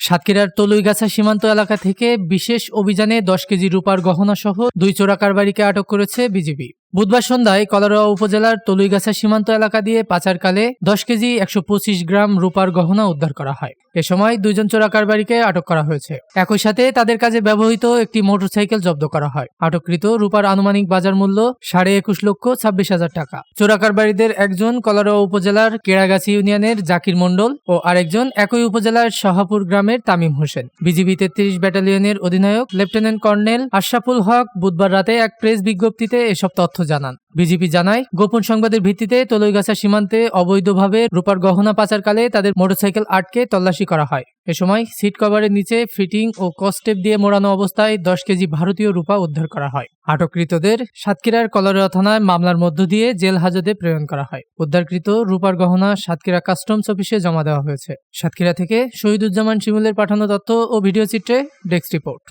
সাতক্ষীরার তলুইগাছা সীমান্ত এলাকা থেকে বিশেষ অভিযানে 10 কেজি রূপার গহনা সহ 2 চোরা কারবারিকে আটক করেছে বিজিবি। বুধবার সন্ধ্যায় কলারোয়া উপজেলার তলুইগাছা সীমান্ত এলাকা দিয়ে পাচারকালে 10 কেজি 125 গ্রাম রূপার গহনা উদ্ধার করা হয়। এ সময় 2 জন চোরা কারবারিকে আটক করা হয়েছে। একই সাথে তাদের কাজে ব্যবহৃত একটি মোটরসাইকেল জব্দ করা হয়। আটককৃত রূপার আনুমানিক বাজার মূল্য 21,26,000 টাকা। চোরা কারবারিদের একজন কলারোয়া উপজেলার কেড়াগাছি ইউনিয়নের জাকির মণ্ডল ও আরেকজন একই উপজেলার শাহাপুর গ্রামের তামিম হোসেন। বিজিবি 33 ব্যাটালিয়নের অধিনায়ক লেফটেন্যান্ট কর্নেল আশরাফুল হক বুধবার রাতে এক প্রেস বিজ্ঞপ্তিতে এসব তথ্য জানান। বিজিবি জানায়, গোপন সংবাদের ভিত্তিতে তলুইগাছা সীমান্তে অবৈধভাবে রূপার গহনা পাচারকালে তাদের মোটরসাইকেল আটকে তল্লাশি করা হয়। এ সময় সিট কভারের নিচে ফিটিং ও কস্টেপ দিয়ে মোড়ানো অবস্থায় 10 কেজি ভারতীয় রূপা উদ্ধার করা হয়। আটককৃতদের সাতক্ষীরার কলারোয়া থানায় মামলার মধ্য দিয়ে জেল হাজতে প্রেরণ করা হয়। উদ্ধারকৃত রূপার গহনা সাতক্ষীরা কাস্টমস অফিসে জমা দেওয়া হয়েছে। সাতক্ষীরা থেকে শহীদুজ্জামান শিমুলের পাঠানো তথ্য ও ভিডিও চিত্রে ডেস্ক রিপোর্ট।